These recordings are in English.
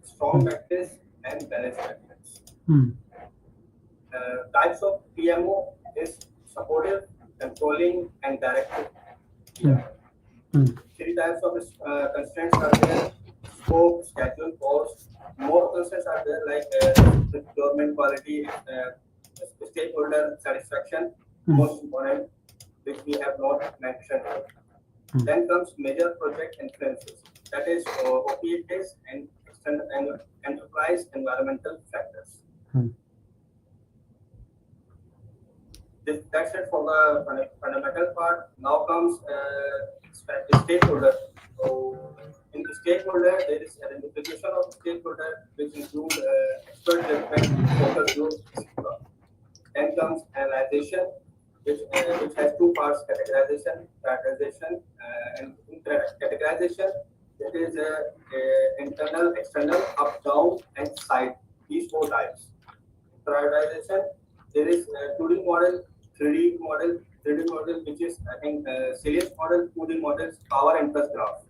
strong practice, and balanced practice. Hmm. Types of PMO is supportive, controlling, and directive. Hmm. Hmm. Three types of constraints are there: scope, schedule, cost. More constraints are there like procurement quality, stakeholder satisfaction, most important, which we have not mentioned here. Then comes major project influences, that is OPEs and enterprise environmental factors. Hmm. That's it for the fundamental part. Now comes stakeholder. So in the stakeholder, there is identification of stakeholder, which include expert judgment, focus groups, etc. Then comes analyzation, which has two parts: categorization, prioritization, and in categorization, it is internal, external, up, down, and side. These four types. Prioritization, there is 2D model, 3D model, 3D model, which is I think sales model, 2D models, power and trust graph.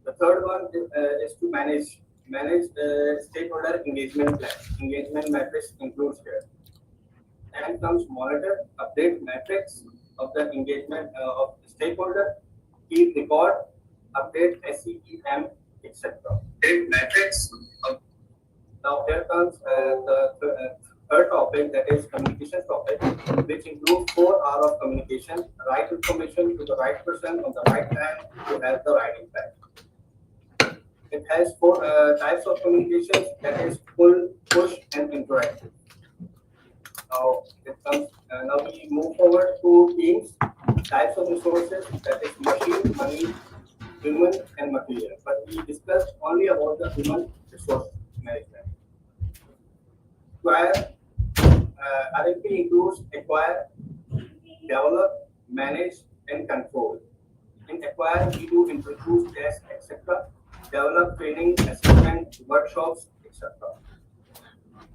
The third one is to manage stakeholder engagement plan. Engagement metrics includes here. And comes monitor, update metrics of the engagement of the stakeholder, keep record, update SEM, etc. Update metrics. Now here comes the third topic, that is communication topic, which includes 4 hours of communication, right information to the right person on the right time to have the right impact. It has 4 types of communications, that is pull, push, and interactive. Now we move forward to teams, types of resources, that is machine, money, human, and material. But we discussed only about the human resource management. Acquire, RFP includes acquire, develop, manage, and control. In acquire, we do introduce, test, etc. Develop, training, assessment, workshops, etc.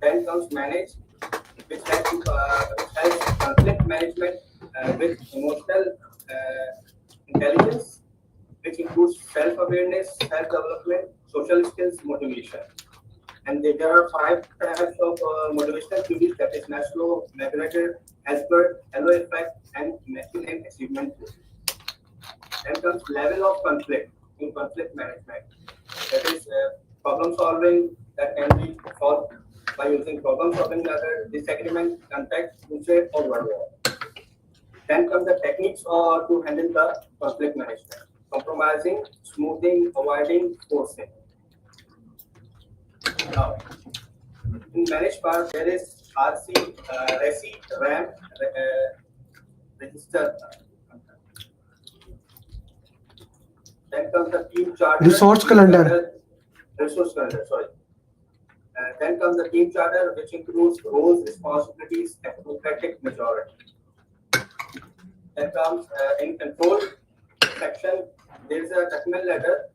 Then comes manage, which has conflict management with emotional intelligence, which includes self-awareness, self-development, social skills, motivation. And there are 5 types of motivational theories, that is Maslow, McGregor, Hasbert, Hello Effect, and Making and Achievement theory. Then comes level of conflict in conflict management. That is problem solving that can be solved by using problem solving method, disagreement, context, crusade, or world war. Then come the techniques to handle the conflict management: compromising, smoothing, avoiding, forcing. Now, in managed part, there is RC, RECI, RAM, register. Then comes the team charter. Resource calendar. Resource calendar, sorry. Then comes the team charter, which includes roles, responsibilities, democratic majority. Then comes in control section, there is a document letter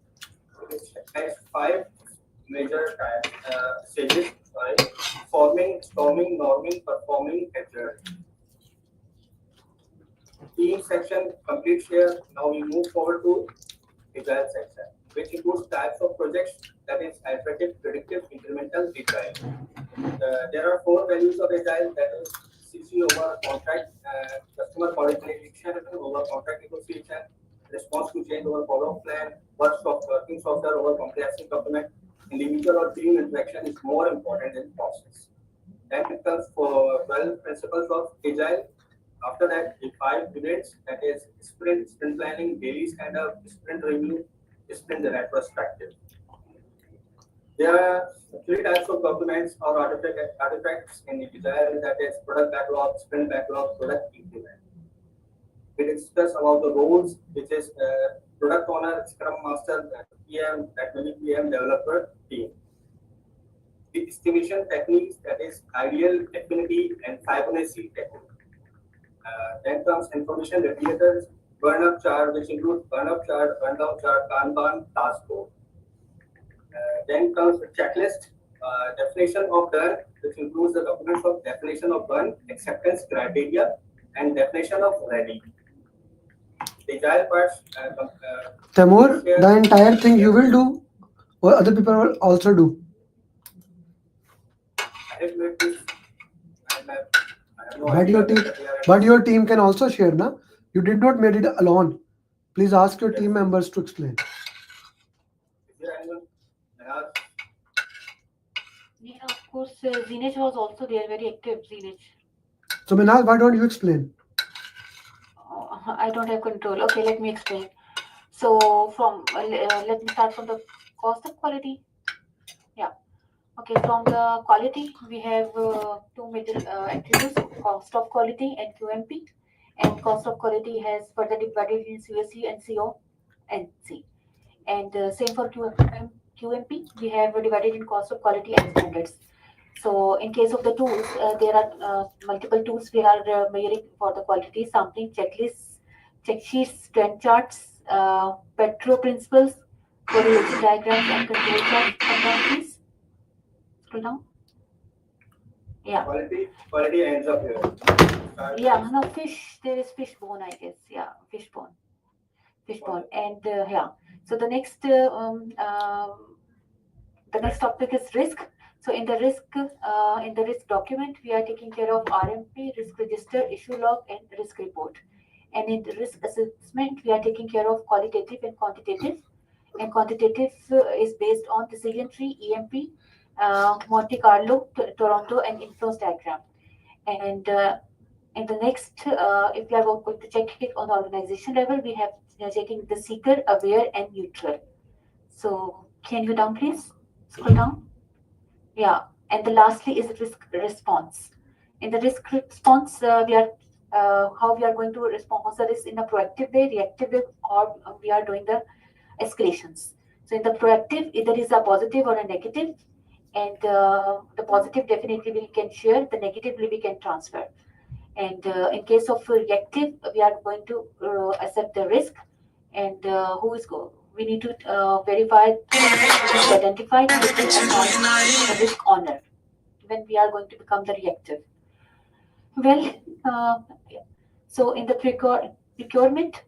which has 5 major stages: forming, storming, norming, performing, adjourning. Team section completes here. Now we move forward to agile section, which includes types of projects, that is iterative, predictive, incremental, agile. There are 4 values of agile, that is CC over contract, customer coordination over contract negotiation, response to change over follow-up plan, working software over comprehensive document. Individual or team interaction is more important than process. Then it comes for 12 principles of agile. After that, the 5 pivots, that is sprint planning, daily stand-up, sprint review, sprint retrospective. There are 3 types of documents or artifacts in agile, that is product backlog, sprint backlog, product increment. We discuss about the roles, which is product owner, scrum master, PM, technical PM, developer, team. The estimation techniques, that is ideal, affinity, and Fibonacci technique. Then comes information regulators, burn-up chart, which includes burn-up chart, burn-down chart, Kanban, task force. Then comes the checklist, definition of done, which includes the documents of definition of done, acceptance criteria, and definition of ready. The agile parts. Tamur, the entire thing you will do? Or other people will also do. I have made this mind map. I have no But your idea team, whether they are but able. your team can also share, na? You did not made it alone. Please ask your Yes. team members to explain. Is there anyone? Nihal? Yeah, of course, Zinesh was also there, very active, Zinesh. So Minal, why don't you explain? I don't have control. Okay, let me explain. So let me start from the cost of quality. Yeah. Okay, from the quality, we have two major attributes, cost of quality and QMP. And cost of quality has further divided in CSC and CONC. And same for QMP, we have divided in cost of quality and standards. So in case of the tools, there are multiple tools we are measuring for the quality: sampling, checklists, check sheets, trend charts, Petro principles, correlation diagrams, and control charts. Come down, please. Scroll down. Yeah. Quality ends up here. Start Yeah, with no fish. There is fishbone, I guess. Yeah, fishbone, fishbone, okay. and yeah. So the next topic is risk. So in the risk document, we are taking care of RMP, risk register, issue log, and risk report. And in the risk assessment, we are taking care of qualitative and quantitative. And quantitative is based on decision tree, EMP, Monte Carlo, Toronto, and influence diagram. And in the next, if we are going to check it on the organization level, we have checking the seeker, aware, and neutral. So can you down, please? Scroll down. Yeah, and the lastly is risk response. In the risk response, we are how we are going to respond to this in a proactive way, reactive way, or we are doing the escalations. So in the proactive, either is a positive or a negative, and the positive definitely we can share, the negatively we can transfer. And in case of reactive, we are going to accept the risk, and who is go. We need to verify, we need to identify, trigger, assign the risk owner when we are going to become the reactive. Well, yeah. So in the procurement,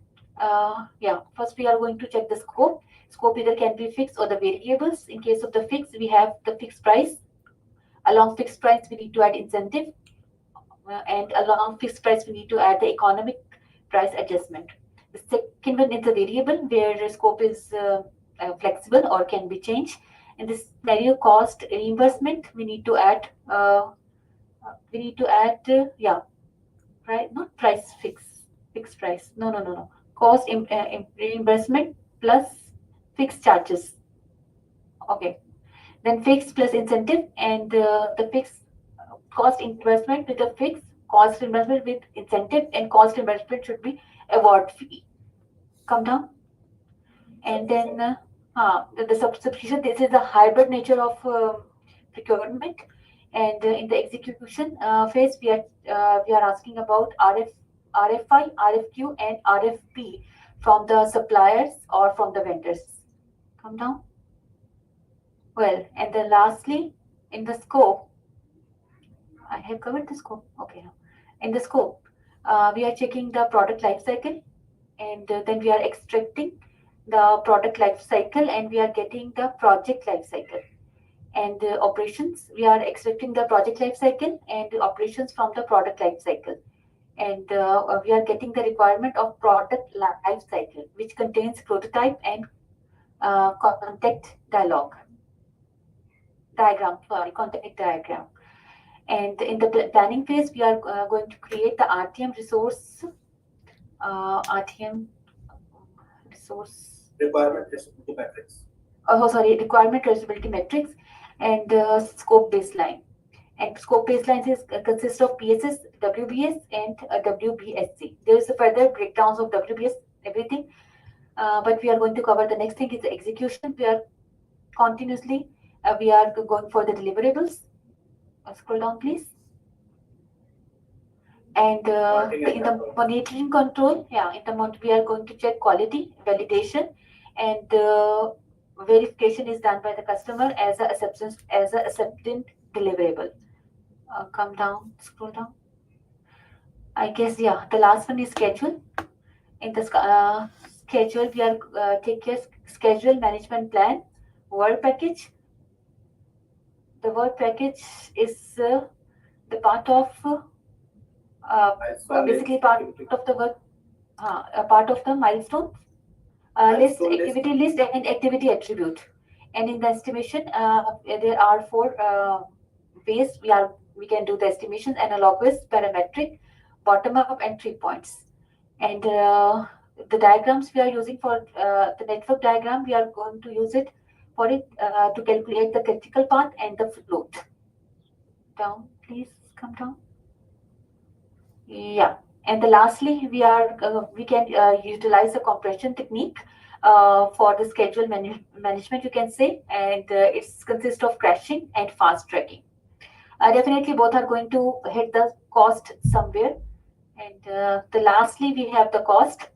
yeah, first we are going to check the scope. Scope either can be fixed or the variables. In case of the fixed, we have the fixed price. Along fixed price, we need to add incentive, and along fixed price, we need to add the economic price adjustment. The second one is the variable, where the scope is flexible or can be changed. In this scenario, cost reimbursement, we need to add, yeah, right, not price fixed price. No, no, no, no. Cost reimbursement plus fixed charges. Okay. Then fixed plus incentive, and the fixed cost investment with a fixed cost reimbursement with incentive, and cost reimbursement should be award fee. Come down. And then the subscription, this is the hybrid nature of procurement. And in the execution phase, we are asking about RFI, RFQ, and RFP from the suppliers or from the vendors. Come down. Well, and then lastly, in the scope, I have covered the scope. Okay. In the scope, we are checking the product life cycle, and then we are extracting the product life cycle, and we are getting the project life cycle. And operations, we are extracting the project life cycle and the operations from the product life cycle. And we are getting the requirement of product life cycle, which contains prototype and contact contact diagram. And in the planning phase, we are going to create the RTM resource, RTM resource. Requirement traceability metrics. Oh, sorry, requirement traceability metrics, and scope baseline. And scope baselines is consists of PSS, WBS, and WBSC. There is a further breakdowns of WBS, everything. But we are going to cover the next thing is the execution. We are continuously we are going for the deliverables. Scroll down, please. And in the monitoring control, yeah, we are going to check quality, validation, and verification is done by the customer as a acceptance deliverable. Come down, scroll down. I guess, yeah, the last one is schedule. In the schedule, we are take care schedule management plan Word package. The word package is the part of Milestone basically list, part activity. of the work, a part of the milestone list, Milestone list. activity list, and activity attribute. And in the estimation, there are four ways we can do the estimation: analogous, parametric, bottom up, and 3 points. And the diagrams we are using for the network diagram, we are going to use it for it to calculate the critical path and the float. Down, please come down. Yeah, and the lastly, we can utilize a compression technique for the schedule management, you can say, and it consists of crashing and fast tracking. Definitely, both are going to hit the cost somewhere. And the lastly, we have the cost.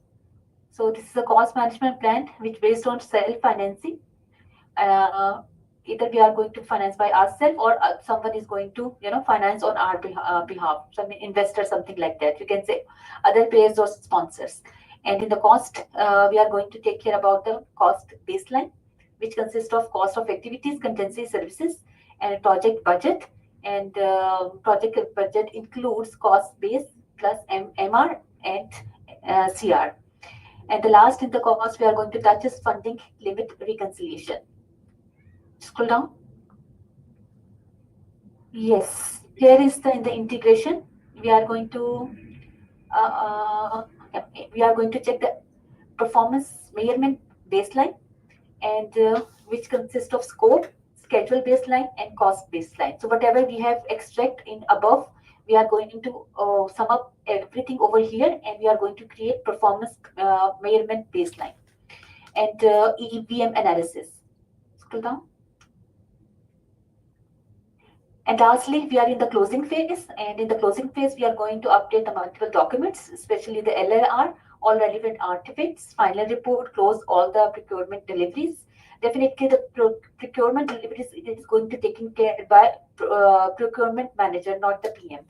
So this is a cost management plan which based on self financing. uh, Either we are going to finance by ourselves or someone is going to finance on our behalf, some investor, something like that, you can say, other players or sponsors. And in the cost, we are going to take care about the cost baseline, which consists of cost of activities, contingency services, and project budget. And project budget includes cost base plus MR and CR. And the last in the cost we are going to touch is funding limit reconciliation. Scroll down. Yes, here is the in the integration. We are going to we are going to check the performance measurement baseline, and which consists of scope, schedule baseline, and cost baseline. So whatever we have extract in above, we are going to sum up everything over here, and we are going to create performance measurement baseline and EVM analysis. Scroll down. And lastly, we are in the closing phase. And in the closing phase, we are going to update the multiple documents, especially the LLR, all relevant artifacts, final report, close all the procurement deliveries. Definitely, the procurement deliveries is going to taken care by procurement manager, not the PM.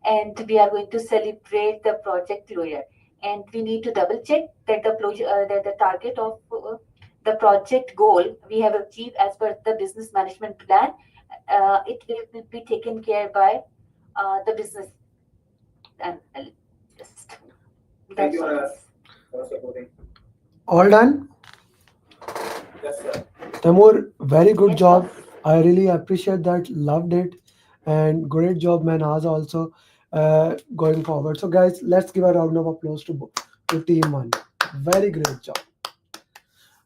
And we are going to celebrate the project closure. And we need to double check that that the target of the project goal we have achieved as per the business management plan. It will be taken care by the business analyst. Thank That's you, all. Anand, for supporting. All done? Yes, sir. Tamur, very good Yes, job. boss. I really appreciate that. Loved it. And great job, Manhaz, also going forward. So, guys, let's give a round of applause to team one. Very great job.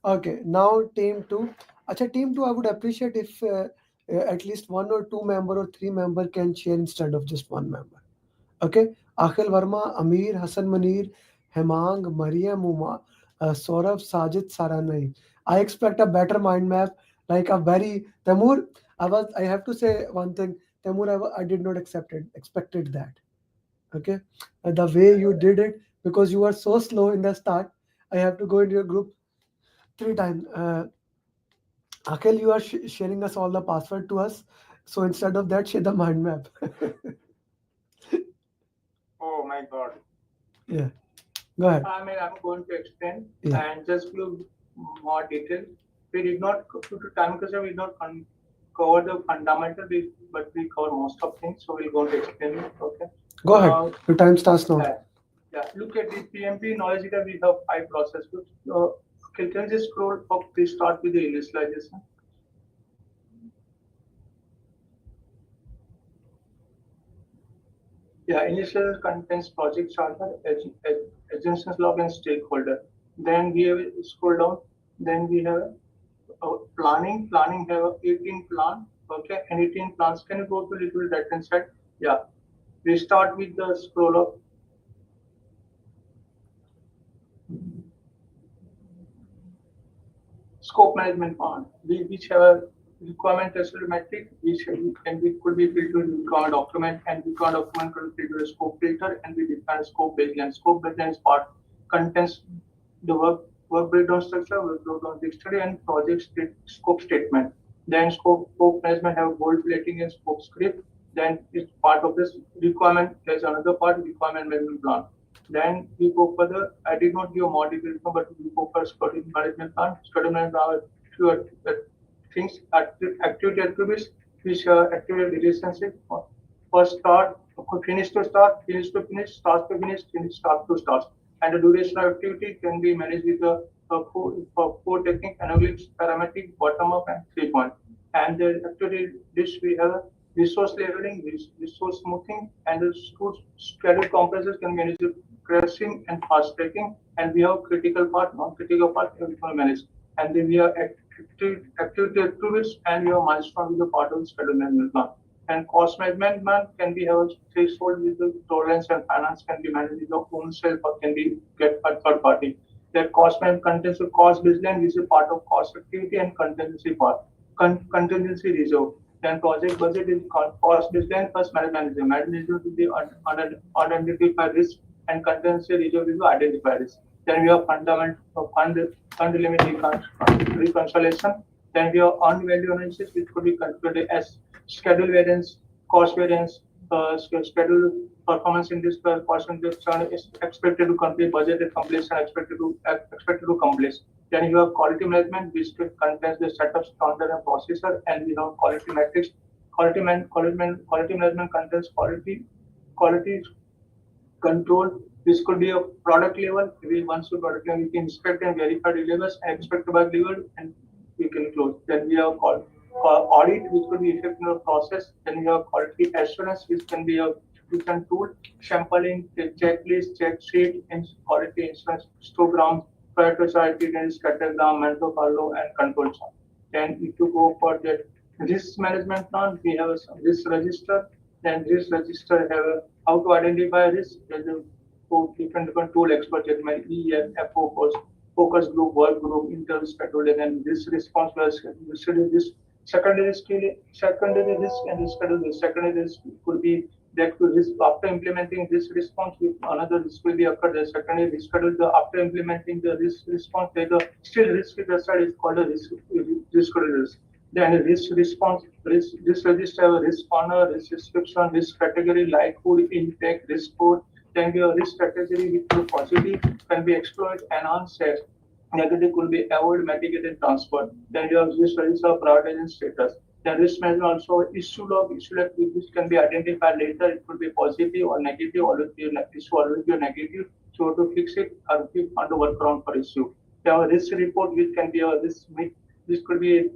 Okay, now team two. Acha, team two, I would appreciate if at least one or two member or three member can share instead of just one member. Okay, Akhil Verma, Amir, Hassan Manir, Hemang, Mariam, Uma, Saurabh, Sajid, Saranai. I expect a better mind map, like a very Tamur. I have to say one thing, Tamur. I did not expected that. Okay, the way you did it because you were so slow in the start. I have to go into your group three times. Akhil, you are sharing us all the password to us. So instead of that, share the mind map. Oh my God. Yeah, go ahead. I'm going to explain Yeah. and just give more detail. We did not, due to time constraint, we did not cover the fundamental, but we cover most of things. So we're going to explain it. Okay. Go ahead. Your time starts now. Yeah. Look at the PMP knowledge data. We have 5 processes. Okay, can you just scroll up? Please start with the initialization. Yeah, initial contains project charter, agencies log, and stakeholder. Then we have scroll down. Then we have planning. Planning have 18 plan. Okay, and 18 plans. Can you go to little right hand side? Yeah. We start with the scroll up. Scope management plan. Which have a requirement tested metric, which can be could be filled to requirement document, and requirement document could be filled to a scope filter, and we define scope baseline. Scope baseline is part contains the work breakdown structure, work breakdown history, and scope statement. Then scope management have goal plating and scope script. Then it's part of this requirement. There's another part, requirement management plan. Then we go further. I did not give more details, but we go for schedule management plan. Schedule management plan, things, activity attributes, which activity relationship, first start, finish to start, finish to finish, start to finish, start to start. And the duration of activity can be managed with four technique, analytics, parametric, bottom up, and 3 point. And the activity list we have resource leveling, resource smoothing, and the schedule compressors can manage the crashing and fast tracking. And we have critical part, non-critical part, we can manage. And then we have activity attributes, and we have milestone with the part of the schedule management plan. And cost management can be have threshold with the tolerance, and finance can be managed with your own self or can be get a third party. That cost management contains a cost baseline, which is a part of cost activity, and contingency part. Contingency reserve. Then project budget is cost baseline plus manager. Manager will be unidentified risk, and contingency reserve is identified risk. Then we have fund limit reconciliation. Then we have earned value analysis, which could be calculated as schedule variance, cost variance, schedule performance in this percentage is expected to complete, budgeted completion expected to complete. Then you have quality management, which contains the setup standard and processor, and we have quality metrics. Quality management contains quality control. This could be a product level. We once to product level, we can inspect and verify delivers and expect to bug level, and we can close. Then we have audit, which could be effective process. Then we have quality assurance, which can be a different tool. Sampling, checklist, check sheet, and quality insurance, histogram, priority, then scattergram, Monte Carlo, and control chart. Then if you go for the risk management plan, we have a risk register. Then risk register have how to identify risk. There's a different tool expert judgment, EFO, focus group, work group, interview schedule, and this response was this secondary risk, and this schedule. Secondary risk could be that could risk after implementing this response with another risk will be occurred. The secondary risk schedule after implementing the risk response, there's a still risk with the side is called a risk risk. Then a risk response, risk register, risk corner, risk description, risk category, likelihood, impact, risk code. Then your risk category with the positive can be explored, enhanced, negative could be avoid, mitigated, transfer. Then you have risk register, prioritization status. Then risk management also issue log, which can be identified later. It could be positive or negative, always be issue, always be negative. So to fix it or keep on the workaround for issue. There are risk report, which can be a risk. This could be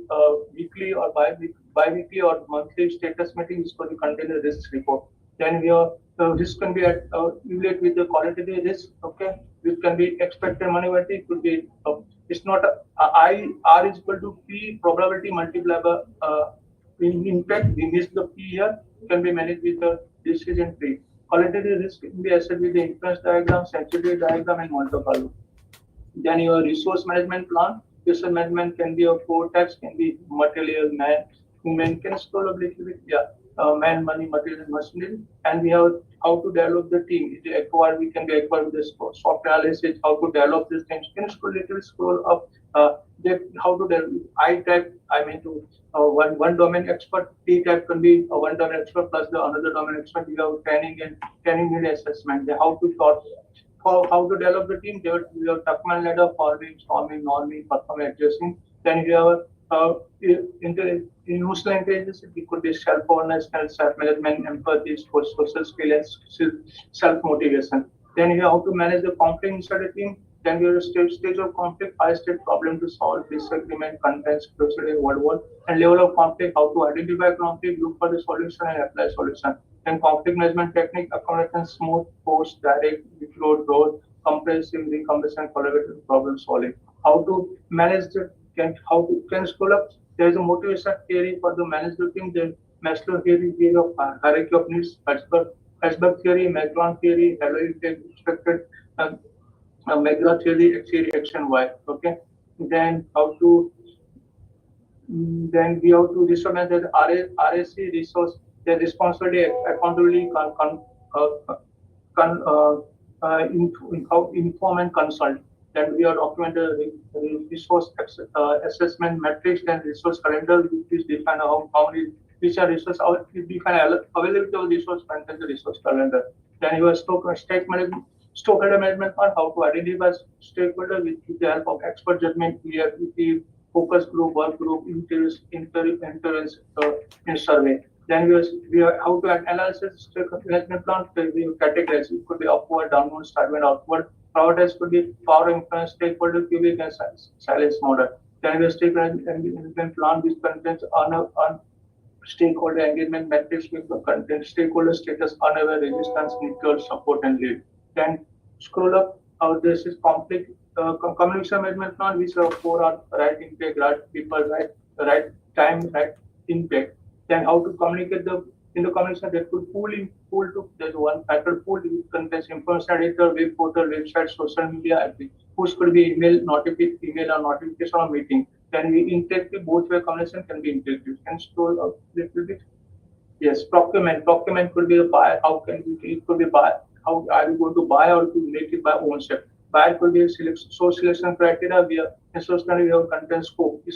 weekly or bi-weekly or monthly status meeting. This could contain a risk report. Then we have risk can be relate with the qualitative risk. Okay, which can be expected money. It could be it's not I R is equal to P probability multiplied by in fact we missed the P here. Can be managed with the decision tree. Qualitative risk can be assessed with the influence diagram, sensitivity diagram, and Monte Carlo. Then your resource management plan. Resource management can be of four types, can be material, man, human, can scroll a little bit, man, money, material, and machinery. And we have how to develop the team. We can be acquired with the software analysis, how to develop these things. Can scroll up, how to develop I type, I mean to one domain expert, T type can be one domain expert plus the another domain expert. We have training need assessment, how to thought how to develop the team. We have document ladder, forming, storming, norming, performing, adjusting. Then we have emotional intelligence. It could be self-awareness, self-management, empathy, social skill, and self-motivation. Then you have how to manage the conflict inside the team. Then you have stage of conflict, 5-stage problem to solve, disagreement, contents, procedure, what, and level of conflict, how to identify conflict, look for the solution, and apply solution. Then conflict management technique, accommodation, smooth, force, direct, withload, road, compressive, decompression, collaborative, problem solving. How to manage the can scroll up. There is a motivation theory for the management team. Then Maslow theory of hierarchy of needs, Herzberg theory, Macron theory, Halo expected, McGrath theory, action Y. Okay. Then then we have to resource that RSC resource, the responsibility, accountability, inform and consult. Then we are documented resource assessment metrics, then resource calendar, which is define how many which are resource define availability of resource content the resource calendar. Then you have stakeholder management part, how to identify stakeholder with the help of expert judgment, ERP, focus group, work group, interest in survey. Then we are how to analysis stakeholder management plan. We have categories. It could be upward, downward, sideward, outward. Prioritize could be power influence, stakeholder, cubic, and silence model. Then we have stakeholder management plan which contains on stakeholder engagement metrics with the content, stakeholder status, unaware, resistance, neutral, support, and lead. Then scroll up. This is conflict communication management plan, which are four are right intake, right people, right time, right impact. Then how to communicate in the communication that could pool to there's one factor pool contains information editor, web portal, website, social media, push could be email or notification or meeting. Then we intake the both way communication can be integrated. And scroll up little bit. Yes, procurement. Procurement could be a buy. How can we? It could be buy. How are you going to buy or to make it by ownership? Buyer could be a selection. So selection criteria. We are in source we have content scope. If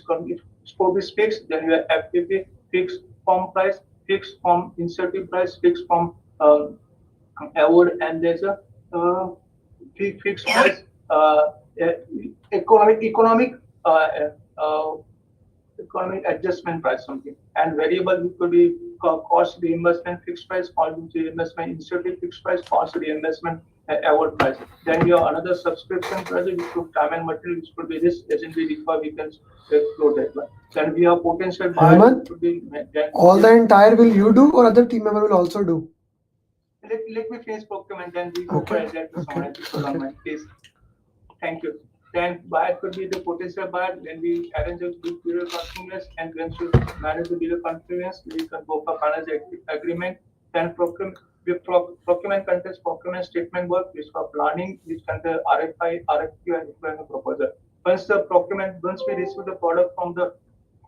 scope is fixed, then we have FPP fixed form price, fixed form incentive price, fixed form award, and there's a fixed price economic uh, economic adjustment price something, and variable could be cost reimbursement fixed price, cost reimbursement incentive fixed price, cost reimbursement award price. Then you have another subscription price which could time and material which could be this SNB require we can explore that one. Then we have potential buyer Hemant, could be all the entire will you do or other team member will also do? let me finish procurement then we go for Okay. that to someone else if you don't Okay. mind, please. Thank you. Then buyer could be the potential buyer. When we arrange a good period confidence and when we manage the dealer confidence, we can go for financial agreement. Then procurement contains procurement statement work, which for planning, which contains RFI, RFQ, and requirement proposal. Once we receive the product from the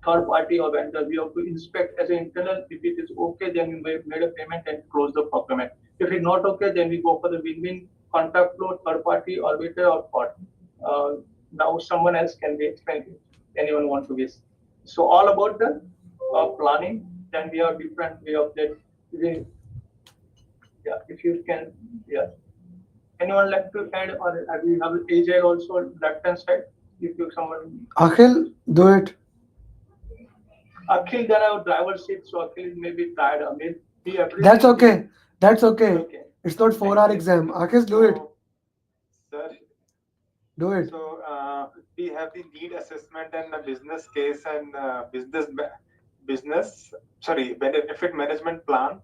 third party or vendor, we have to inspect as an internal. If it is okay, then we made a payment and close the procurement. If it's not okay, then we go for the win-win contract flow, third party, arbiter, or court. Now someone else can be explained. Anyone want to guess? So all about the planning. Then we have different way of that. Yeah, if you can, yeah. Anyone like to add, or we have agile also left hand side? If you someone Akhil, do it. Akhil, then our driver seat, so Akhil may be tired. I mean, he That's appreciates okay. That's okay. Okay. It's not 4-hour exam. Akhil, do it. Sir, Do it. so we have the need assessment and the business case and benefit management plan.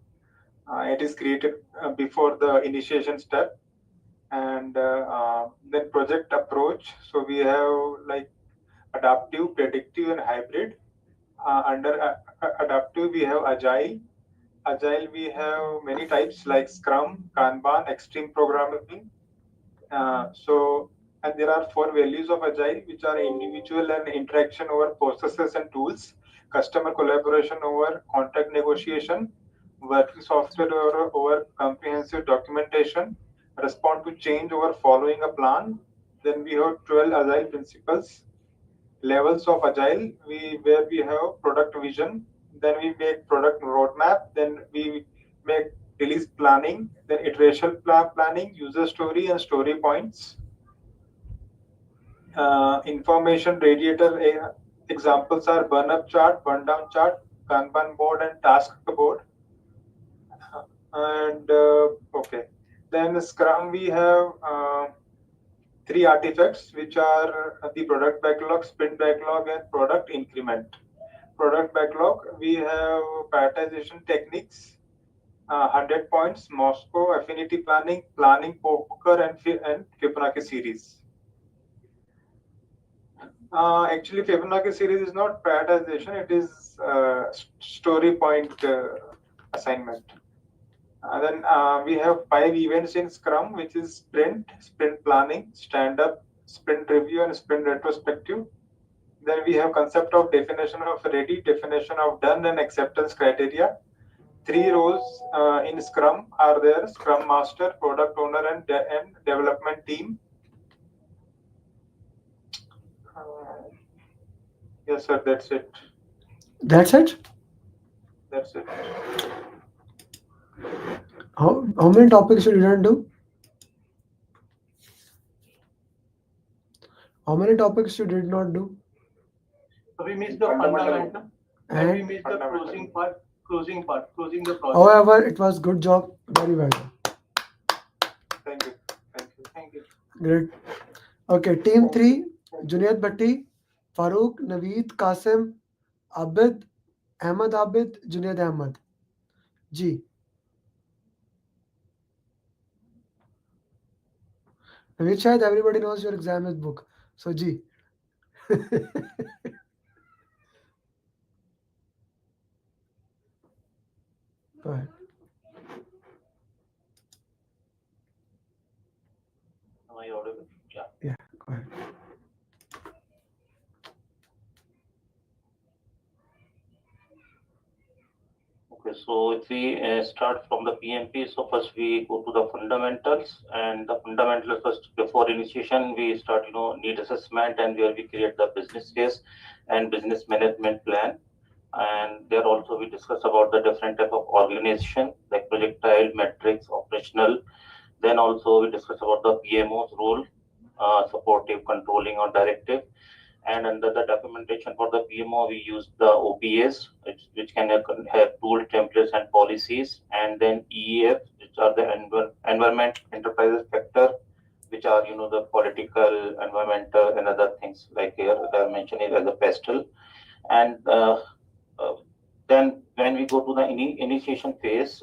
It is created before the initiation step, and then project approach. So we have like adaptive, predictive, and hybrid. Under adaptive, we have agile. Agile, we have many types like Scrum, Kanban, Extreme Programming. And there are 4 values of Agile, which are individual and interaction over processes and tools, customer collaboration over contract negotiation, working software over comprehensive documentation, respond to change over following a plan. Then we have 12 Agile principles. Levels of Agile, where we have product vision, then we make product roadmap, then we make release planning, then iteration planning, user story and story points. Information radiator examples are burn up chart, burn down chart, Kanban board, and task board. And okay, then Scrum we have 3 artifacts, which are the product backlog, sprint backlog, and product increment. Product backlog, we have prioritization techniques, 100 points, Moscow, affinity planning, planning poker, and Fibonacci series. Actually, Fibonacci series is not prioritization; it is story point assignment. Then we have 5 events in Scrum, which is sprint planning, stand-up, sprint review, and sprint retrospective. Then we have concept of definition of ready, definition of done, and acceptance criteria. 3 roles in Scrum are there: Scrum Master, Product Owner, and Development Team. Yes, sir, that's it. That's it? That's it. How many topics you didn't do? How many topics you did not do? So we missed the fundamental and we missed the closing part, closing the project. However, it was good job. Very well done. Thank you. Thank you. Great. Okay, team 3, Junaid Bhatti, Farooq, Naveed, Qasim, Abid, Ahmed Abid, Junaid Ahmed. Ji. Naveed, shayad everybody knows your exam is book. So, Ji. Go ahead. Am I audible? Yeah. Yeah, go ahead. Okay, so if we start from the PMP, so first we go to the fundamentals, and the fundamentals first before initiation we start need assessment, and where we create the business case and business management plan. And there also we discuss about the different type of organization like projectile, metrics, operational. Then also we discuss about the PMO's role, supportive, controlling, or directive. And under the documentation for the PMO, we use the OPS, which can have tool templates and policies, and then EEF, which are the environment, enterprises factor, which are the political, environmental, and other things like here they're mentioning as a pastel. And uh, then when we go to the initiation phase,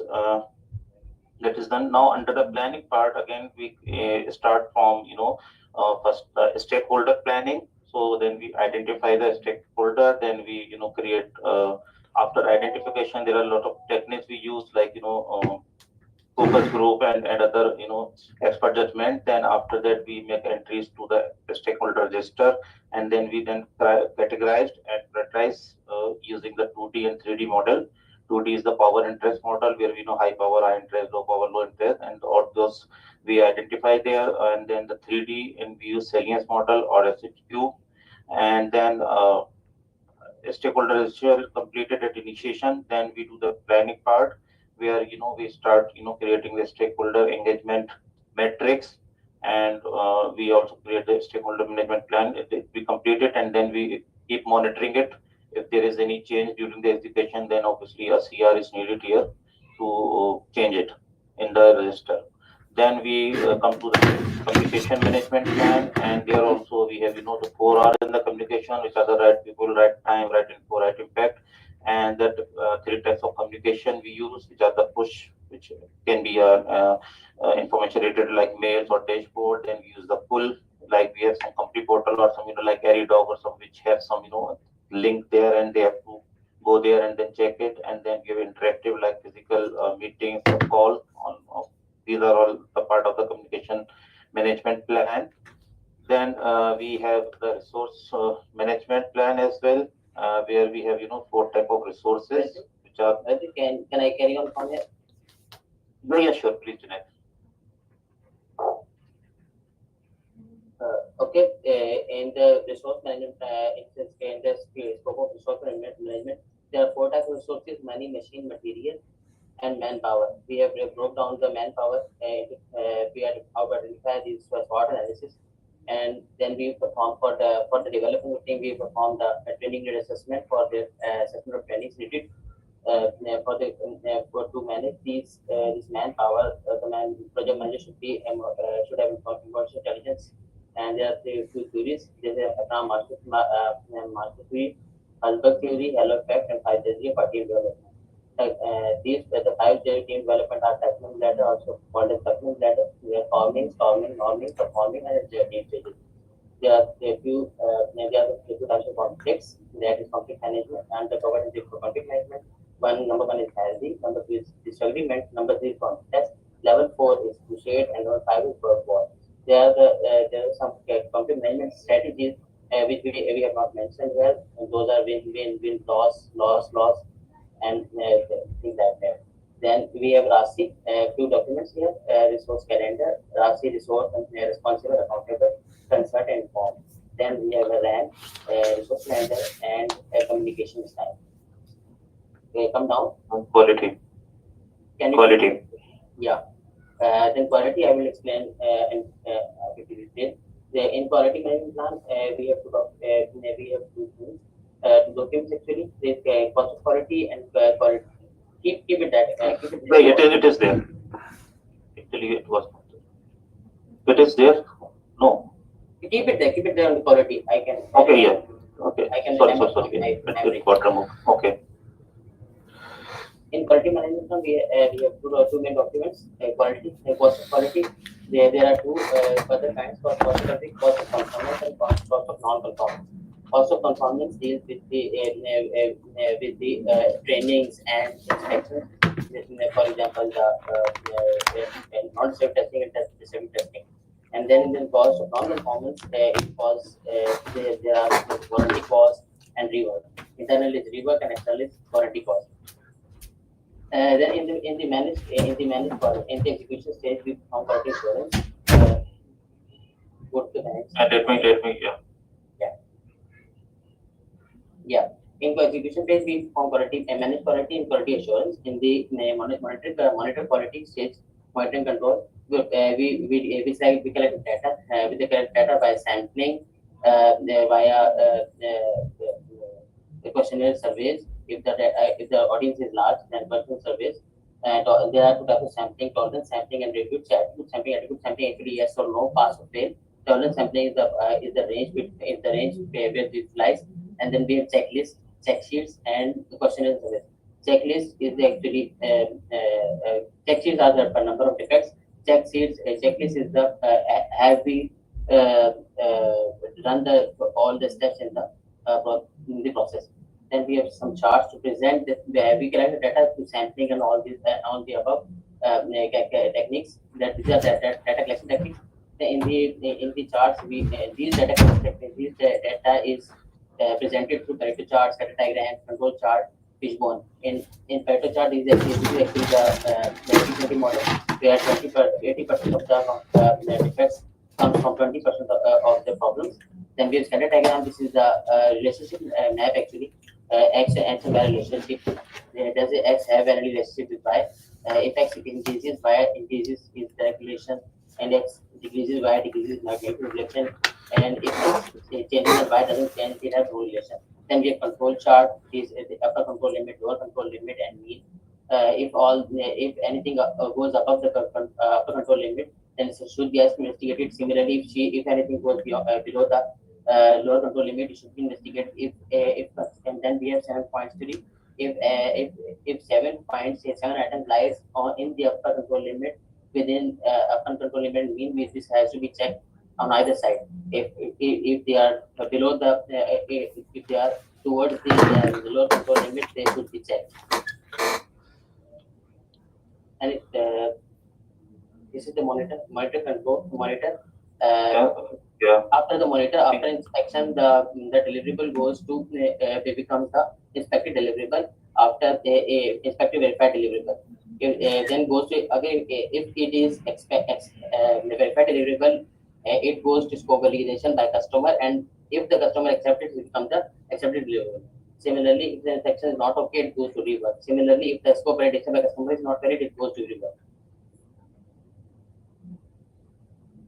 that is done. Now under the planning part, again we start from first stakeholder planning. So then we identify the stakeholder, then we create after identification there are a lot of techniques we use, like focus group and other expert judgment. Then after that we make entries to the stakeholder register, and then we then categorized and prioritize using the 2D and 3D model. 2D is the power interest model, where we know high power, high interest, low power, low interest, and all those we identify there. And then the 3D, and we use salience model or SHQ. And then stakeholder register is completed at initiation. Then we do the planning part, where we start creating the stakeholder engagement metrics, and we also create the stakeholder management plan. We complete it, and then we keep monitoring it. If there is any change during the execution, then obviously a CR is needed here to change it in the register. Then we come to the communication management plan, and there also we have the 4R in the communication, which are the right people, right time, right info, right impact. And that three types of communication we use, which are the push, which can be information related like mails or dashboard. Then we use the pull, like we have some company portal or some like AriDog or some which have some link there, and they have to go there and then check it. And then we have interactive like physical meetings or call on. These are all the part of the communication management plan. Then we have the resource management plan as well, where we have 4 type of resources, which are. Can I carry on from here? Yeah, sure, please, Junaid. Okay, in the resource management, in the scope of resource management, there are 4 types of resources: money, machine, material, and manpower. We have broke down the manpower. We have identified these for SWOT analysis, and then we perform for the development team. We perform the training need assessment for the assessment of trainings needed for to manage this manpower. The project manager should have information intelligence, and there are 2 theories. There's a master theory, Hulberg theory, Hello Effect, and 5 theory for team development. These the 5 team development are technical ladder, also called as technical ladder. We are forming, storming, norming, performing, and team stages. There are a few types of conflicts. That is conflict management, and the covered in for conflict management. Number one is healthy, number 2 is disagreement, number 3 is contest, level 4 is crusade, and level 5 is world war. There are some conflict management strategies which we have not mentioned here, and those are win, loss, and things like that. Then we have RASI, few documents here: resource calendar, RASI resource and responsible, accountable, consult, and inform. Then we have a RAN, resource calendar, and a communication style. Okay, come down. Quality. Can you? Quality. Yeah. Then quality, I will explain in detail. In quality management plan, we have 2 things. documents actually. This cost of quality and quality. Keep it that. Keep it. Yeah, it is there. Actually, it was not there. It is there. No. Keep it there. Keep it there on the quality. I can. Okay, yeah. Okay. I can Sorry, remember. sorry, sorry. Memory. It got removed. Okay. In quality management, we have two main documents: quality, cost of quality. There are two further kinds for cost of quality: cost of conformance and cost of non-conformance. Cost of conformance deals with the trainings and inspections. For example, non-safe testing and safe testing. And then in the cost of non-conformance, it was there are warranty costs and rework. Internal is rework and external is warranty cost. Then in the execution stage, we perform quality assurance. Go to the next. Let me, yeah. Yeah. In execution phase, we perform quality and manage quality and quality assurance. In the monitor quality stage, monitoring control, we collect data. We collect data by sampling, via the questionnaire surveys. If the audience is large, then personal surveys. There are two types of sampling: tolerance sampling and attribute sampling. Attribute sampling actually yes or no, pass or fail. Tolerance sampling is the range where it lies. And then we have checklist, check sheets, and the questionnaire survey. Checklist is actually check sheets are the number of defects. Checklist is the have we done all the steps in the process. Then we have some charts to present where we collect the data to sampling and all the above techniques. These are data collection techniques. In the charts, these data collection techniques, data is presented through Pareto chart, scatter diagram, control chart, fishbone. In Pareto chart, is actually the 80-20 model, where 80% of the defects comes from 20% of the problems. Then we have scatter diagram. This is the relationship map actually. X and Y relationship. Does X have any relationship with Y? If X increases, Y increases is the relation, and X decreases, Y decreases magnetic relation. And if X changes and Y doesn't change, it has no relation. Then we have control chart, is the upper control limit, lower control limit, and mean. If anything goes above the upper control limit, then it should be investigated. Similarly, if anything goes below the lower control limit, it should be investigated. If and then we have 7.3. If 7 items lies in the upper control limit, within upper control limit mean, this has to be checked on either side. If they are below the if they are towards the lower control limit, they should be checked. And this is the monitor control monitor. After the monitor, after inspection, the deliverable goes to it becomes the inspected deliverable. After the inspected verified deliverable, then goes to again if it is verified deliverable, it goes to scope validation by customer, and if the customer accepts it, it becomes the accepted deliverable. Similarly, if the inspection is not okay, it goes to rework. Similarly, if the scope validation by customer is not valid, it goes to rework.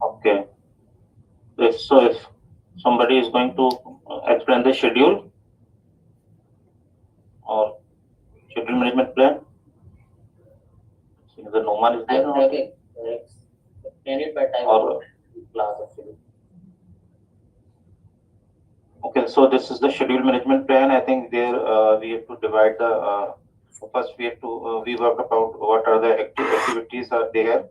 Okay. If somebody is going to explain the schedule or schedule management plan, the Noman is there. Okay. Explain it by type of class actually. Okay, so this is the schedule management plan. I think there we have to divide the first we have to we work about what are the activities are there,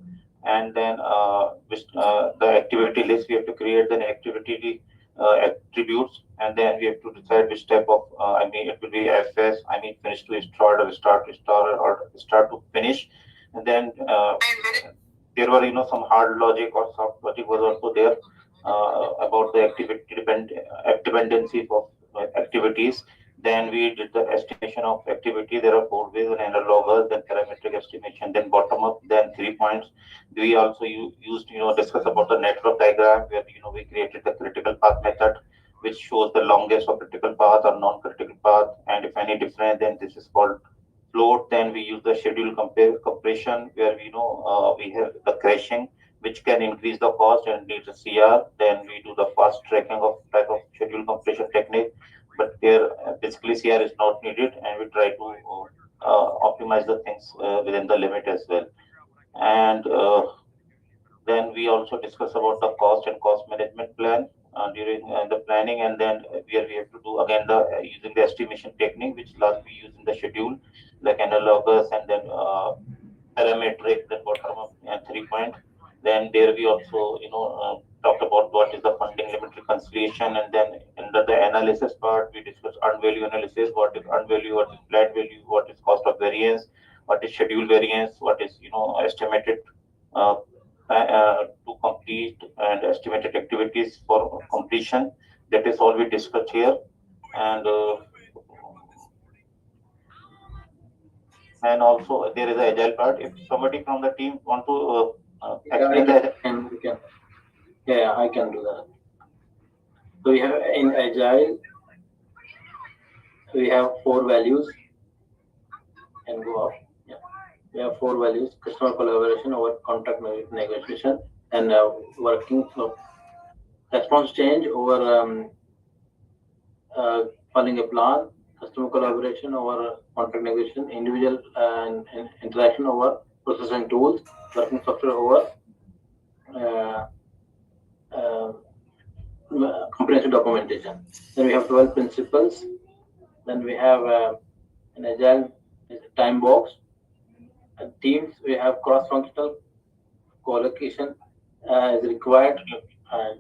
and then the activity list we have to create, then activity attributes, and then we have to decide which type of I mean it will be FS, I mean finish to start or start to start or start to finish, and then there were some hard logic or soft logic was also there about the dependencies of activities. Then we did the estimation of activity. There are 4 ways: an analogous, then parametric estimation, then bottom up, then 3 points. We also used discuss about the network diagram, where we created the critical path method, which shows the longest of critical path or non-critical path, and if any different, then this is called float. Then we use the schedule compression, where we have the crashing, which can increase the cost and needs a CR. Then we do the fast tracking of type of schedule compression technique. but there basically CR is not needed, and we try to optimize the things within the limit as well. And then we also discuss about the cost and cost management plan during the planning, and then where we have to do again the using the estimation technique, which last we use in the schedule, like analogous and then parametric, then bottom up and 3 point. Then there we also talked about what is the funding limit reconciliation, and then under the analysis part we discuss earned value analysis, what is earned value, what is planned value, what is cost of variance, what is schedule variance, what is estimated uh, to complete and estimated activities for completion. That is all we discussed here. And also there is an agile part. If somebody from the team want to explain the Yeah, I can do that. So we have in agile, we have 4 values and go up. Yeah. We have 4 values: customer collaboration over contract negotiation, and working flow. Response change over following a plan, customer collaboration over contract negotiation, individual and interaction over processing tools, working software over uh, comprehensive documentation. Then we have 12 principles. Then we have an agile time box. And teams, we have cross-functional co-location is required, and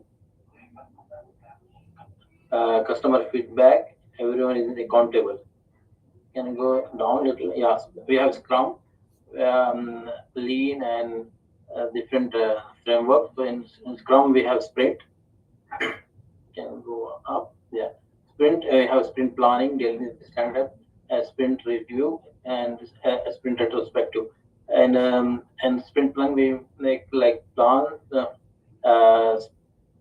customer feedback, everyone is accountable. Can go down a little? Yes, we have Scrum, Lean, and different frameworks. So in Scrum, we have Sprint. Can go up? Yeah. Sprint, we have sprint planning, daily stand-up, sprint review, and a sprint retrospective. And sprint plan, we make like plan.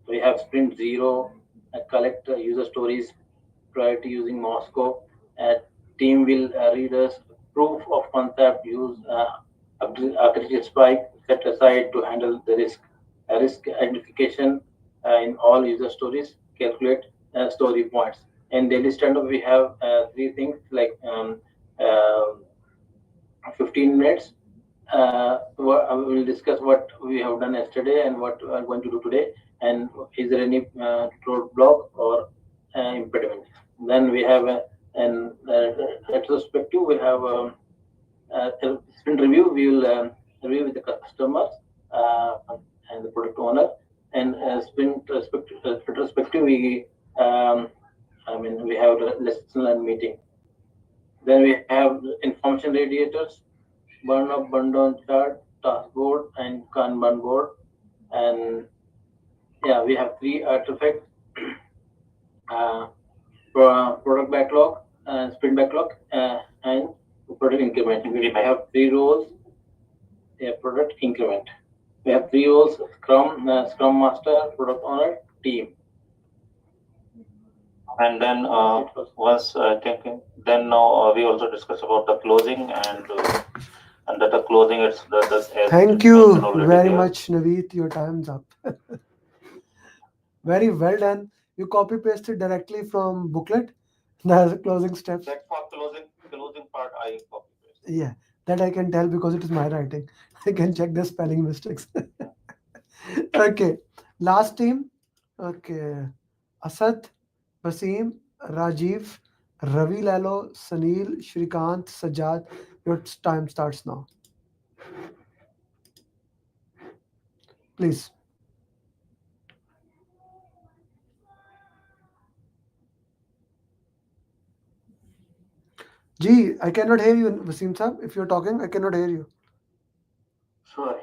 We have sprint zero, collect user stories, priority using Moscow. Team will read us proof of concept, use architecture spike, set aside to handle the risk. Risk identification in all user stories, calculate story points. In daily stand-up, we have 3 things like 15 minutes. I will discuss what we have done yesterday and what we are going to do today, and is there any roadblock or impediment. Then we have an retrospective. We have sprint review. We will review with the customers and the product owner. And sprint retrospective, we we have a lesson learned meeting. Then we have information radiators, burn up, burn down chart, task board, and Kanban board. And yeah, we have 3 artifacts: product backlog, sprint backlog, and product increment. We have 3 roles. Product increment. We have 3 roles: Scrum Master, Product Owner, Team. And then once taken, then now we also discuss about the closing, and that the closing it's the Thank you very much, Naveed. Your time's up. Very well done. You copy pasted directly from booklet. That's the closing steps. That for closing part I copy paste. Yeah, that I can tell because it is my writing. I can check the spelling mistakes. Okay, last team. Okay, Asad, Basim, Rajiv, Ravi Lalo, Sanil, Shrikant, Sajad. Your time starts now. Please. Gee, I cannot hear you, Vasim Saab. If you're talking, I cannot hear you. Sorry.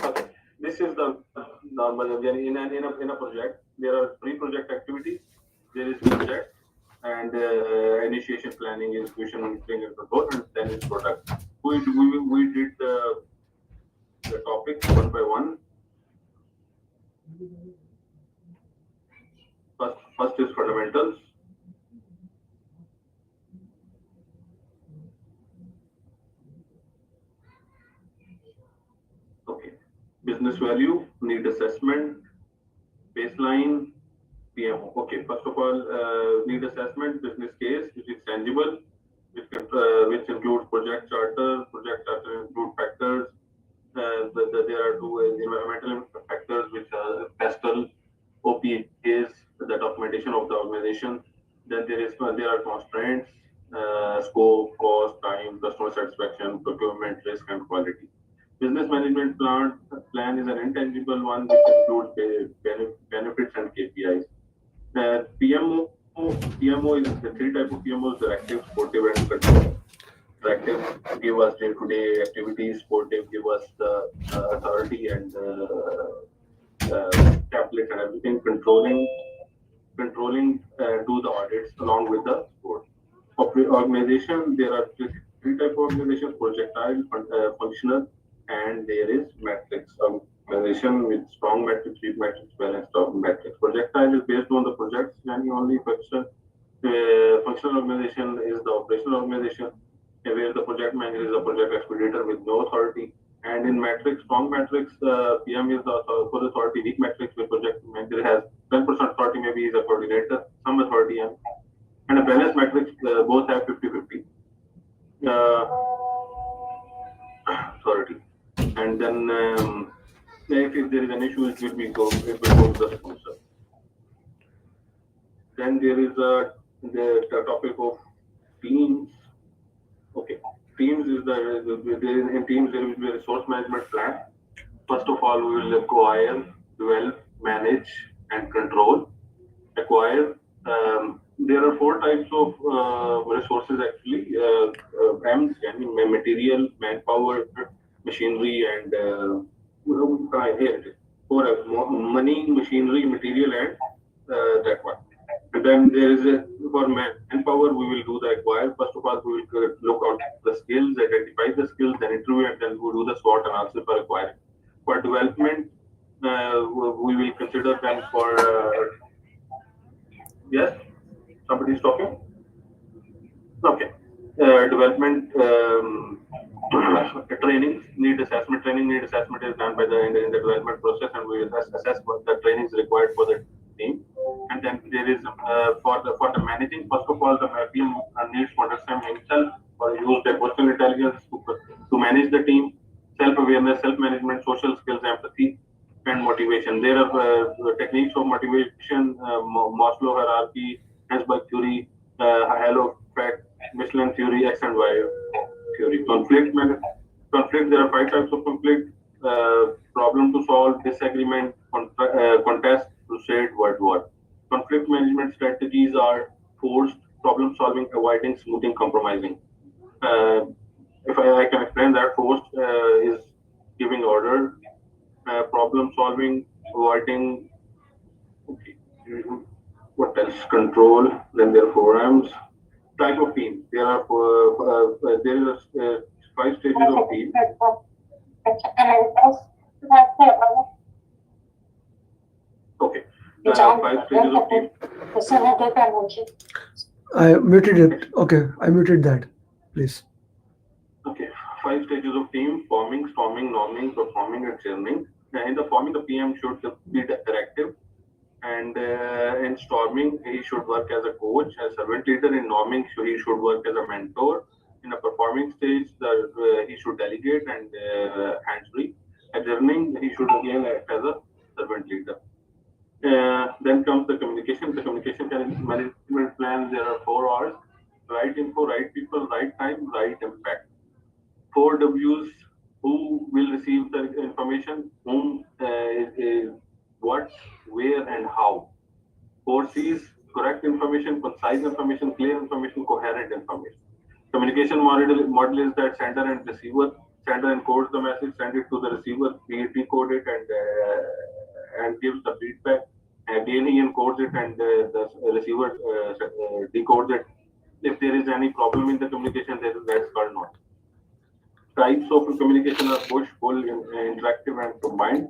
Okay, this is the normal. In a project, there are pre-project activities. There is project and initiation, planning, execution, monitoring, and control, and then is product. We did the topics one by one. First is fundamentals. Okay, business value, need assessment, baseline, PMO. Okay, first of all, need assessment, business case, which is tangible, which includes project charter. Project charter include factors. There are two environmental factors, which are PESTEL, OPAs, the documentation of the organization. Then there are constraints, scope, cost, time, customer satisfaction, procurement, risk, and quality. Business management plan is an intangible one which includes benefits and KPIs. PMO is the three type of PMOs: directive, sportive, and control. Directive give us day-to-day activities. Sportive give us the authority and template and everything. Controlling do the audits along with the board. Organization, there are three type of organizations: projectile, functional, and there is matrix organization with strong matrix, weak matrix, balanced matrix. Projectile is based on the projects, and only functional organization is the operational organization, where the project manager is a project expeditor with no authority. And in matrix, strong matrix, PM is the full authority. Weak matrix, where project manager has 10% authority, maybe he's a coordinator, some authority, and a balanced matrix, both have 50-50 authority. And then if there is an issue, it will go to the sponsor. Then there is the topic of teams. Okay, teams is in teams there will be a resource management plan. First of all, we will acquire, develop, manage, and control. Acquire. There are four types of resources actually. M standing material, manpower, machinery, and here it is. For money, machinery, material, and that one. And then there is for manpower, we will do the acquire. First of all, we will look at the skills, identify the skills, then interview, and then we will do the SWOT analysis for acquiring. For development, we will consider them for. Yes, somebody is talking. Okay, development training, need assessment. Training need assessment is done by in the development process, and we will assess what the training is required for the team. And then there is for the managing. First of all, the team needs to understand himself or use the personal intelligence to manage the team. Self-awareness, self-management, social skills, empathy, and motivation. There are techniques of motivation: Maslow hierarchy, Hesberg theory, Halo effect, Michelin theory, X and Y theory. Conflict. There are 5 types of conflict: problem to solve, disagreement, contest, crusade, word war. Conflict management strategies are forced, problem solving, avoiding, smoothing, compromising. If I can explain that, forced is giving order, problem solving, avoiding. Okay. What else? Control. Then there are forums. Type of team. There are 5 stages of team. Okay. 5 stages of team. I muted it. Okay, I muted that. Please. Okay. 5 stages of team: forming, storming, norming, performing, and churning. In the forming, the PM should be directive, and in storming, he should work as a coach, as servant leader. In norming, he should work as a mentor. In a performing stage, he should delegate and hands-free. At learning, he should again act as a servant leader. Then comes the communication. The communication management plan. There are 4 R's: right info, right people, right time, right impact. 4 W's: who will receive the information, whom, what, where, and how. 4 C's: correct information, concise information, clear information, coherent information. Communication model is that sender and receiver. Sender encodes the message, send it to the receiver, he decode it and gives the feedback. Again, he encodes it and the receiver decodes it. If there is any problem in the communication, that's called not. Types of communication are push, pull, interactive, and combined.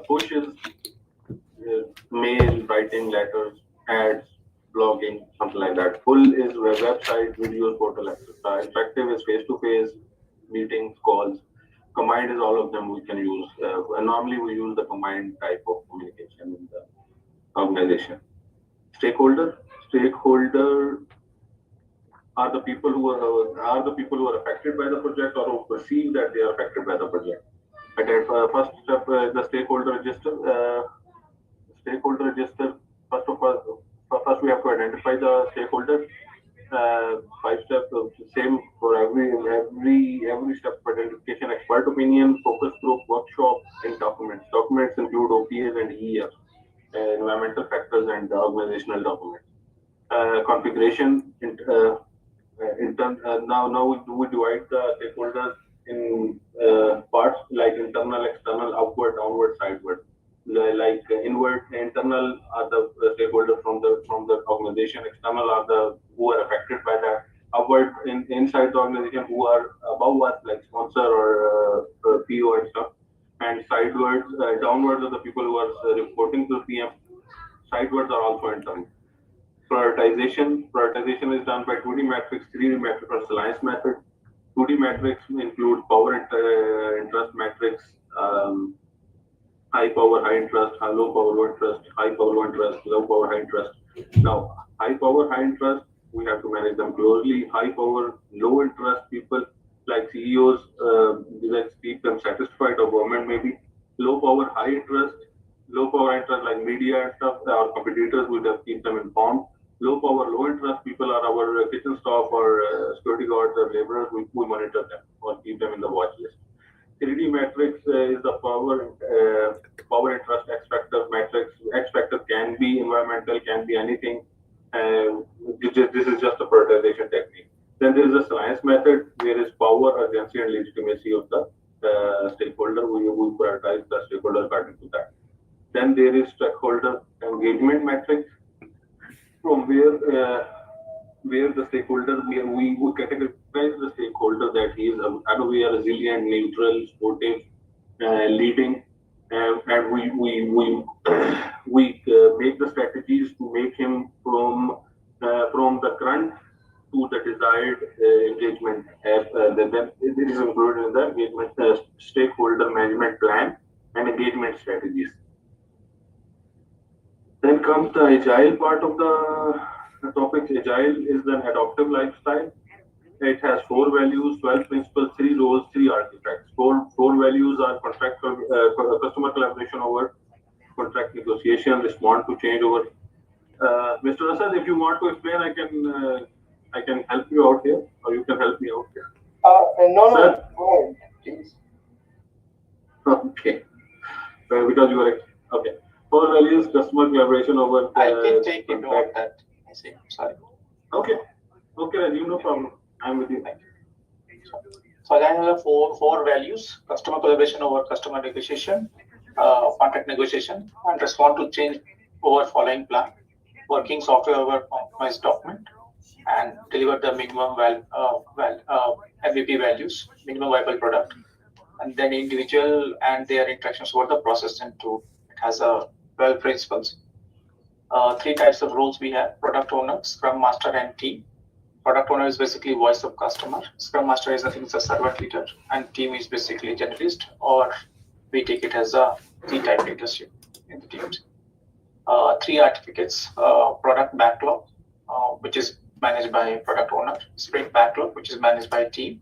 Push is mail, writing, letters, ads, blogging, something like that. Pull is website, videos, portal, etc. Interactive is face-to-face meetings, calls. Combined is all of them we can use. And normally we use the combined type of communication in the organization. Stakeholder are the people who are affected by the project or who perceive that they are affected by the project. At first step, the stakeholder register. Stakeholder register. First we have to identify the stakeholders. 5 steps, same for every step of identification: expert opinion, focus group, workshop, and documents. Documents include OPAs and EEFs, environmental factors, and organizational documents. Configuration. Now we divide the stakeholders in parts like internal, external, upward, downward, sideward. Like inward, internal are the stakeholders from the organization. External are the who are affected by that. Upward, inside the organization, who are above us, like sponsor or PO and stuff. And sidewards, downwards are the people who are reporting to PM. Sidewards are also internal. Prioritization is done by 2D matrix, 3D matrix, or slice method. 2D matrix includes power interest matrix, high power, high interest, low power, low interest, high power, low interest, low power, high interest. Now, high power, high interest, we have to manage them closely. High power, low interest people like CEOs, let's keep them satisfied, or government maybe. Low power, high interest like media and stuff, our competitors, we just keep them informed. Low power, low interest people are our kitchen staff or security guards or laborers. We monitor them or keep them in the watch list. 3D matrix is the power interest X factor matrix. X factor can be environmental, can be anything. This is just a prioritization technique. Then there is a science method where is power, urgency, and legitimacy of the stakeholder. We prioritize the stakeholder according to that. Then there is stakeholder engagement matrix, from where the stakeholder, we categorize the stakeholder that he is aware, resilient, neutral, sportive, leading, and we make the strategies to make him from the current to the desired engagement. Then it is included in the engagement stakeholder management plan and engagement strategies. Then comes the agile part of the topic. Agile is an adaptive lifestyle. It has 4 values, 12 principles, 3 roles, 3 artifacts. Four values are customer collaboration over contract negotiation, respond to change over. Mr. Asad, if you want to explain, I can help you out here, or you can help me out here. No, Sir? go ahead, please. Okay. Because you are okay. 4 values, customer collaboration over. I can take it on that. I see. Sorry. Okay. Okay, Rajiv, no problem. I'm with you. Thank you. So I have four values: customer collaboration over customer negotiation, contract negotiation, and respond to change over following plan, working software over compromised document, and deliver the minimum MVP values, minimum viable product, and then individual and their interactions over the process and tool. It has 12 principles. 3 types of roles we have: product owner, scrum master, and team. Product owner is basically voice of customer. Scrum master is, I think, it's a servant leader, and team is basically generalist, or we take it as a T-type leadership in the teams. 3 certificates: product backlog, which is managed by product owner; sprint backlog, which is managed by team;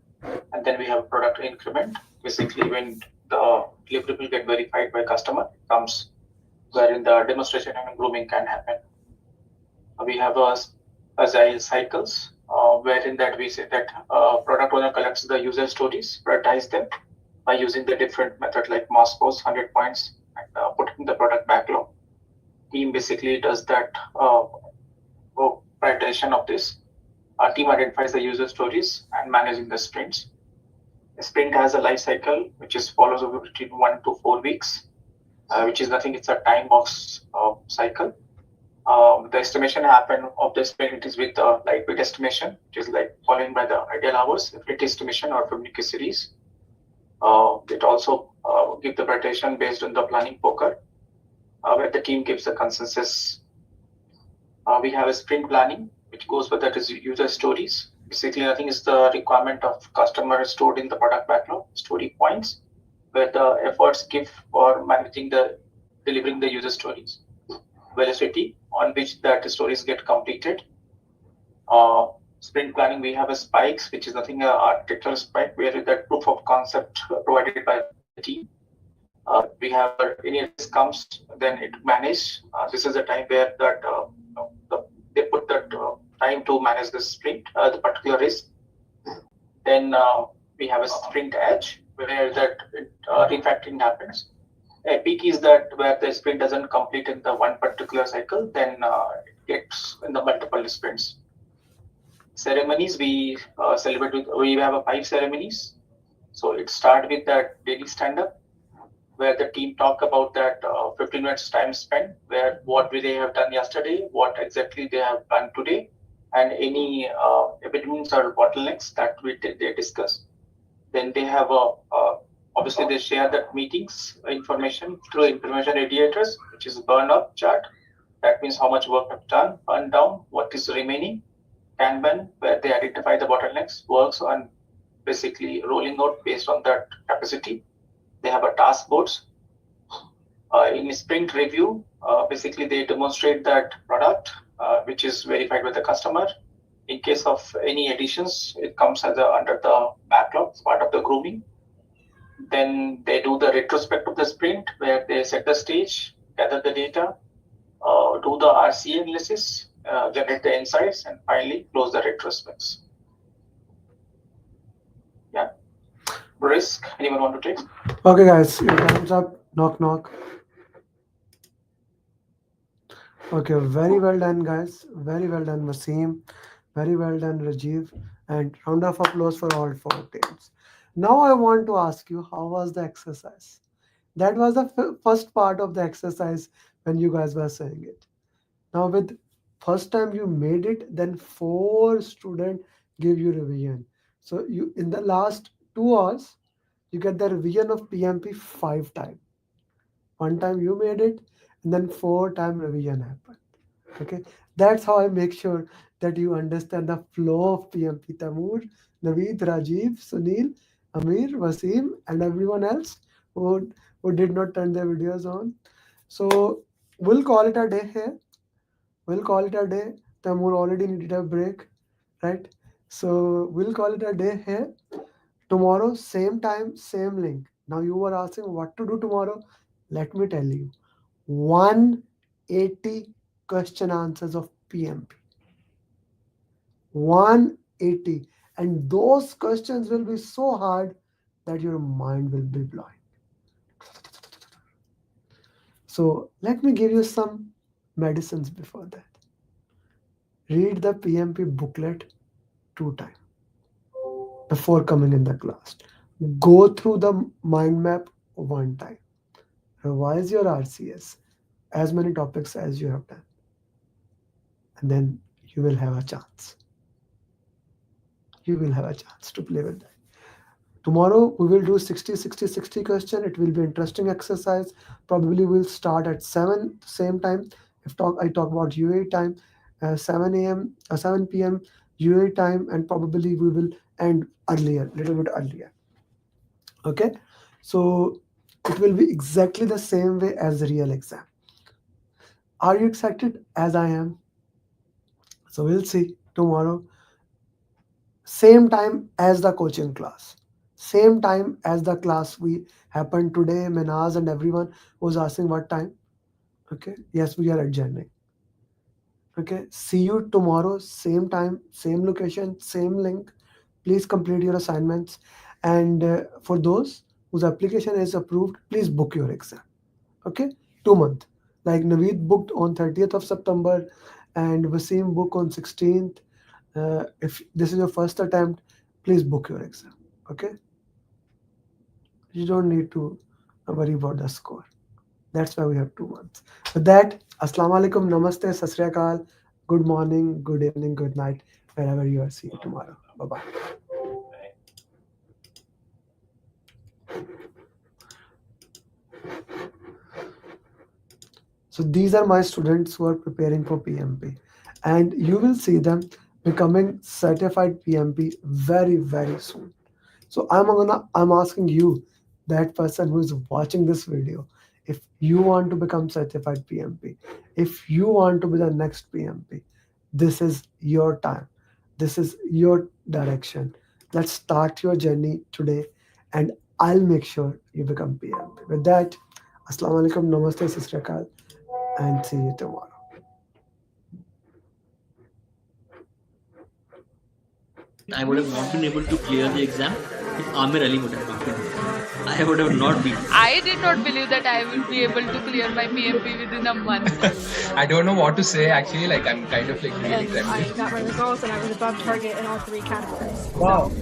and then we have product increment. Basically, when the deliverable get verified by customer, comes wherein the demonstration and grooming can happen. We have agile cycles, wherein that we say that product owner collects the user stories, prioritize them by using the different method like mass post, 100 points, and put in the product backlog. Team basically does that prioritization of this. Our team identifies the user stories and managing the sprints. A sprint has a life cycle which is follows over between 1 to 4 weeks, which is nothing. It's a time box cycle. The estimation happen of the sprint is with lightweight estimation, which is like following by the ideal hours, fleet estimation, or Fibonacci series. It also give the prioritization based on the planning poker, where the team gives the consensus. We have a sprint planning, which goes with that is user stories. Basically, I think it's the requirement of customer stored in the product backlog, story points, where the efforts give for managing delivering the user stories. velocity on which that stories get completed. Sprint planning, we have a spikes, which is nothing architectural spike, where that proof of concept provided by the team. We have any risk comes, then it manage. This is the time where that they put that time to manage the sprint, the particular risk. Then we have a sprint edge where that refactoring happens. A peak is that where the sprint doesn't complete in the one particular cycle, then it gets in the multiple sprints. Ceremonies, we celebrate with, we have a 5 ceremonies. So it starts with that daily stand-up, where the team talk about that 15 minutes time spent, where what they have done yesterday, what exactly they have done today, and any impediments or bottlenecks that they discuss. Then they have obviously they share that meetings information through information radiators, which is burn up chart. That means how much work have done, burn down, what is remaining. Kanban, where they identify the bottlenecks, works on basically rolling out based on that capacity. They have a task boards. In sprint review, basically they demonstrate that product, which is verified with the customer. In case of any additions, it comes as under the backlog, part of the grooming. Then they do the retrospect of the sprint, where they set the stage, gather the data, do the RCA analysis, generate the insights, and finally close the retrospects. Yeah. Risk, anyone want to take? Okay, guys, your time's up. Knock, knock. Okay, very well done, guys. Very well done, Wasim. Very well done, Rajiv. And round of applause for all 4 teams. Now I want to ask you, how was the exercise? That was the first part of the exercise when you guys were saying it. Now with first time you made it, then 4 students give you revision. So you in the last 2 hours, you get the revision of PMP 5 times. One time you made it, and then 4 time revision happened. Okay, that's how I make sure that you understand the flow of PMP. Tamur, Naveed, Rajiv, Sunil, Amir, Wasim, and everyone else who, who did not turn their videos on. So we'll call it a day here. We'll call it a day. Tamur already needed a break, right? So we'll call it a day here. Tomorrow, same time, same link. Now you were asking what to do tomorrow. Let me tell you. 180 question answers of PMP. 180. And those questions will be so hard that your mind will be blown. So let me give you some medicines before that. Read the PMP booklet 2 times before coming in the class. Go through the mind map 1 time. Revise your RCS, as many topics as you have done. And then you will have a chance. You will have a chance to play with that. Tomorrow we will do 60, 60, 60 question. It will be interesting exercise. Probably we'll start at 7 same time. If I talk about UAE time, 7 a.m. 7 p.m. UAE time, and probably we will end earlier, little bit earlier. Okay, so it will be exactly the same way as the real exam. Are you excited as I am? So we'll see tomorrow. Same time as the coaching class. Same time as the class we happened today. Menaz and everyone was asking what time. Okay. Yes, we are adjourning. Okay. See you tomorrow. Same time, same location, same link. Please complete your assignments. And for those whose application is approved, please book your exam. Okay. 2 months. Like Naveed booked on 30th of September and Wasim booked on 16th. If this is your first attempt, please book your exam. Okay. You don't need to worry about the score. That's why we have 2 months. With that, Assalamu alaikum, namaste, sasriyakal, good morning, good evening, good night, wherever you are. See you tomorrow. Bye bye. So these are my students who are preparing for PMP, and you will see them becoming certified PMP very, very soon. So I'm asking you, that person who is watching this video, If you want to become certified PMP, if you want to be the next PMP, this is your time. This is your direction. Let's start your journey today, and I'll make sure you become PMP. With that, Assalamu alaikum, namaste, Sister Kal, and see you tomorrow. I would have not been able to clear the exam if Amir Ali would have not been there. I would have not been. I did not believe that I would be able to clear my PMP within a month. I don't know what to say actually. Like I'm kind of like really And I got my results and I was above target in all 3 categories. Wow. So